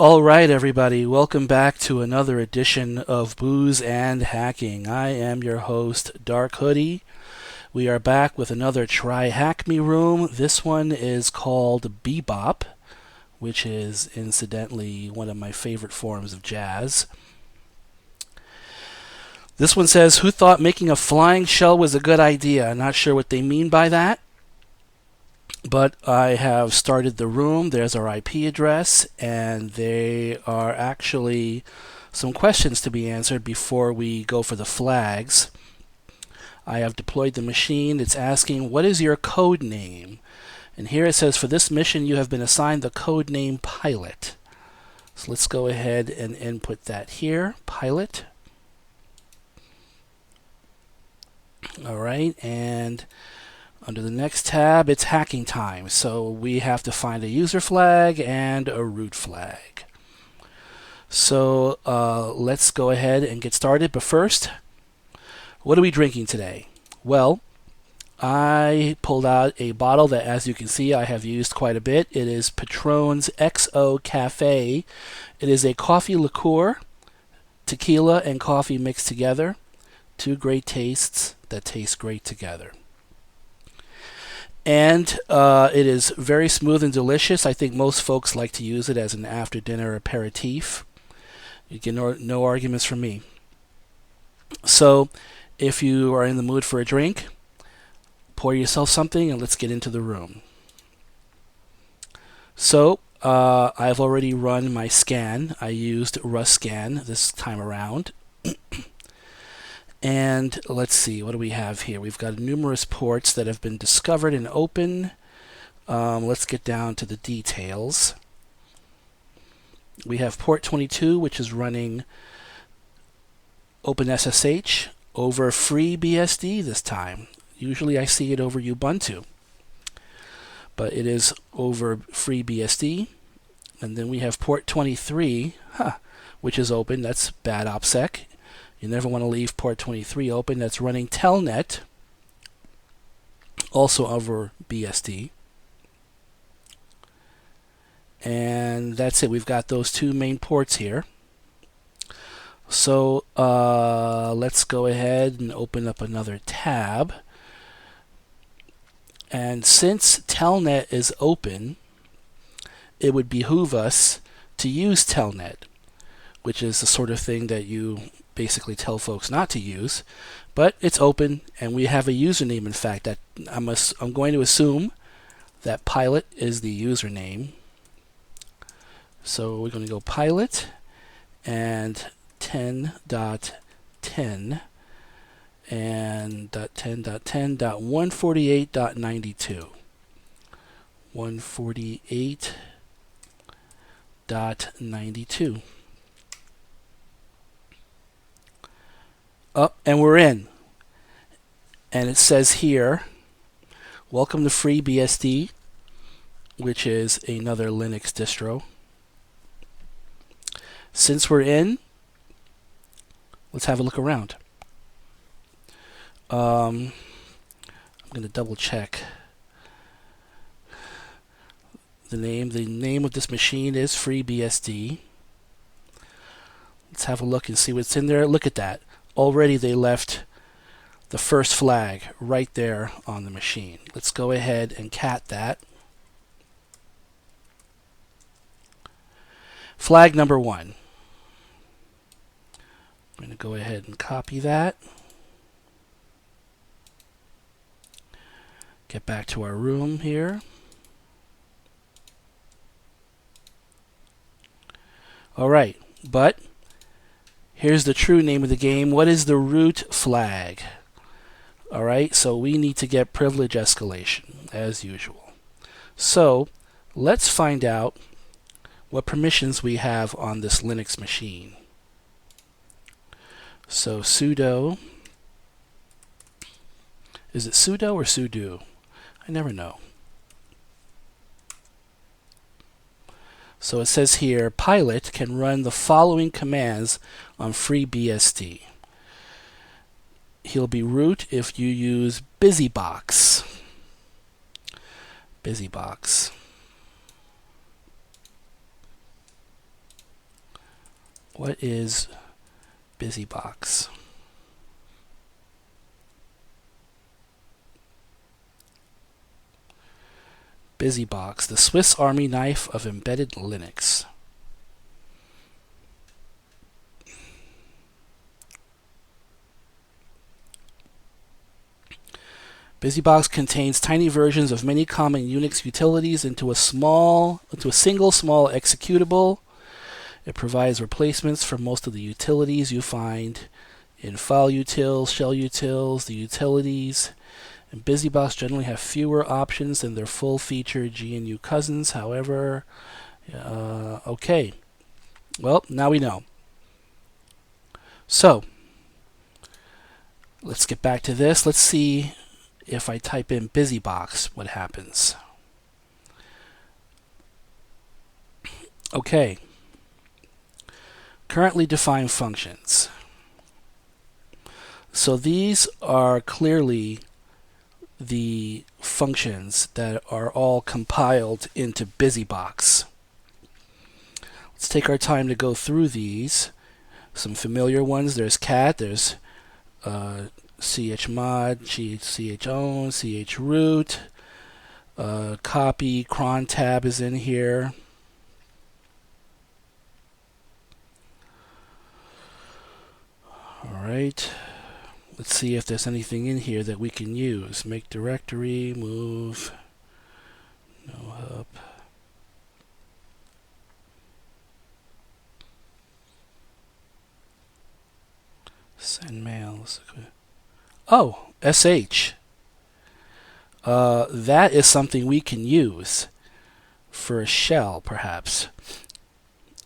All right, everybody, welcome back to another edition of Booze and Hacking. I am your host, Dark Hoodie. We are back with another TryHackMe room. This one is called Bebop, which is incidentally one of my favorite forms of jazz. This one says, who thought making a flying shell was a good idea? I'm not sure what they mean by that. But I have started the room. There's our IP address, and there are actually some questions to be answered before we go for the flags. I have deployed the machine. It's asking, what is your code name? And here it says, for this mission, you have been assigned the code name Pilot. So let's go ahead and input that here, Pilot. All right, and under the next tab, it's hacking time. So we have to find a user flag and a root flag. So let's go ahead and get started. But first, what are we drinking today? Well, I pulled out a bottle that, as you can see, I have used quite a bit. It is Patron's XO Cafe. It is a coffee liqueur, tequila and coffee mixed together. Two great tastes that taste great together. And it is very smooth and delicious. I think most folks like to use it as an after-dinner aperitif. You get no arguments from me. So if you are in the mood for a drink, pour yourself something and let's get into the room. So I've already run my scan. I used RusScan this time around. And let's see, what do we have here? We've got numerous ports that have been discovered and open. Let's get down to the details. We have port 22, which is running OpenSSH over FreeBSD this time. Usually I see it over Ubuntu, but it is over FreeBSD. And then we have port 23, which is open. That's bad OPSEC. You never want to leave port 23 open. That's running Telnet, also over BSD. And that's it. We've got those two main ports here. So let's go ahead and open up another tab. And since Telnet is open, it would behoove us to use Telnet, which is the sort of thing that you basically tell folks not to use, but it's open and we have a username. In fact, that I'm going to assume that Pilot is the username. So we're going to go Pilot and 10.10 and .10.10.148.92 148.92. Up, and we're in. And it says here, welcome to FreeBSD, which is another Linux distro. Since we're in, let's have a look around. I'm going to double check the name. The name of this machine is FreeBSD. Let's have a look and see what's in there. Look at that. Already they left the first flag right there on the machine. Let's go ahead and cat that. Flag number 1. I'm going to go ahead and copy that. Get back to our room here. All right, but here's the true name of the game. What is the root flag? All right, so we need to get privilege escalation, as usual. So let's find out what permissions we have on this Linux machine. So sudo, is it sudo or sudo? I never know. So it says here, Pilot can run the following commands on FreeBSD. He'll be root if you use BusyBox. BusyBox. What is BusyBox? BusyBox, the Swiss Army knife of embedded Linux. BusyBox contains tiny versions of many common Unix utilities into a single small executable. It provides replacements for most of the utilities you find in file utils, shell utils, the utilities. And BusyBox generally have fewer options than their full-featured GNU cousins. However, okay. Well, now we know. So, let's get back to this. Let's see if I type in BusyBox, what happens. Okay. Currently defined functions. So these are clearly the functions that are all compiled into BusyBox. Let's take our time to go through these. Some familiar ones. There's cat, there's chmod, chown, chroot, copy, cron tab is in here. Alright, let's see if there's anything in here that we can use. Make directory, move, no hub. Send mails. Oh, sh. That is something we can use for a shell, perhaps.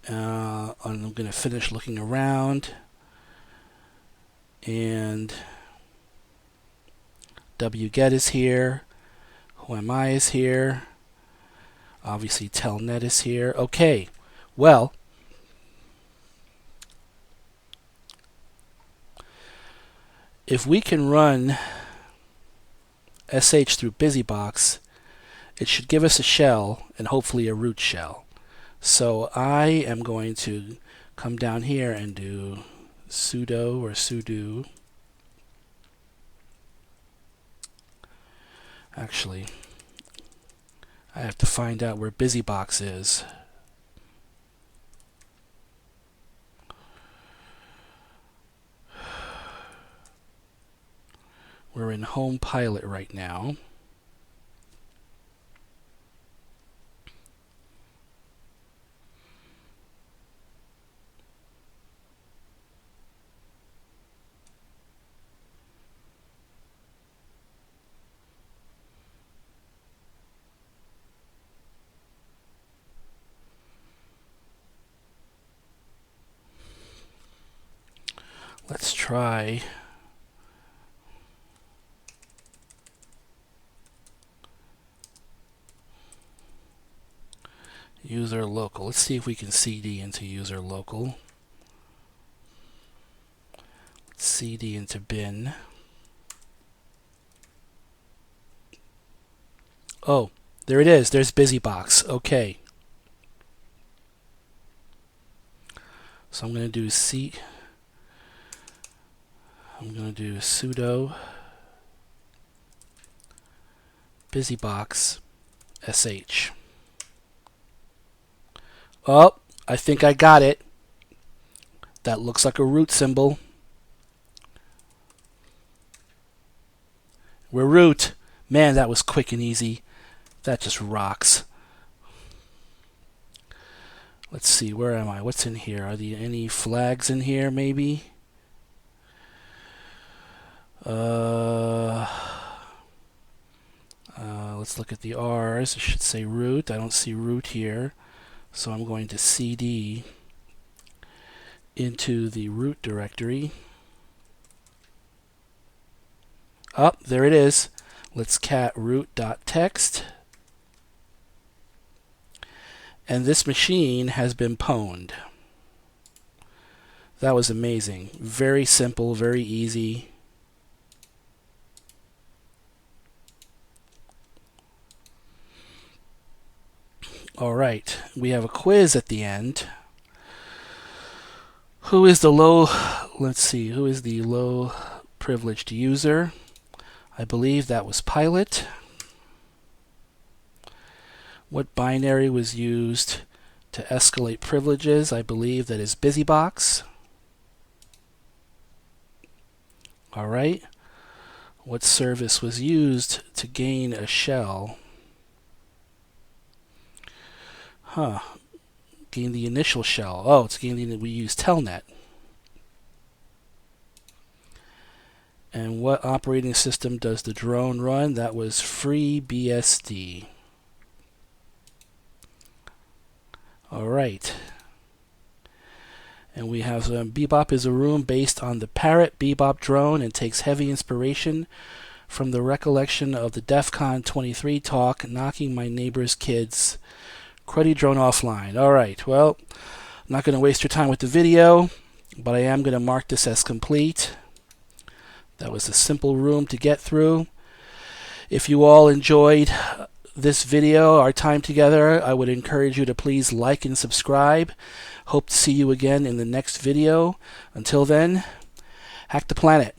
I'm going to finish looking around. And wget is here. Whoami is here. Obviously, telnet is here. Okay, well, if we can run sh through BusyBox, it should give us a shell and hopefully a root shell. So I am going to come down here and do sudo or sudo. Actually, I have to find out where BusyBox is. We're in Home Pilot right now. Let's try user local. Let's see if we can cd into user local. Cd into bin. Oh, there it is. There's BusyBox. Okay. So I'm going to do sudo BusyBox sh. Oh, I think I got it. That looks like a root symbol. We're root. Man, that was quick and easy. That just rocks. Let's see, where am I? What's in here? Are there any flags in here, maybe? Let's look at the R's. It should say root. I don't see root here. So I'm going to cd into the root directory. Oh, there it is. Let's cat root.txt. And this machine has been pwned. That was amazing. Very simple, very easy. All right, we have a quiz at the end. Who is the low, let's see, who is the low privileged user? I believe that was Pilot. What binary was used to escalate privileges? I believe that is BusyBox. All right. What service was used to gain a shell? Gain the initial shell. Oh, it's gaining. We use Telnet. And what operating system does the drone run? That was FreeBSD. All right. And we have Bebop is a room based on the Parrot Bebop drone and takes heavy inspiration from the recollection of the DEF CON 23 talk, knocking my neighbor's kids' cruddy drone offline. All right, well, I'm not going to waste your time with the video, but I am going to mark this as complete. That was a simple room to get through. If you all enjoyed this video, our time together, I would encourage you to please like and subscribe. Hope to see you again in the next video. Until then, hack the planet.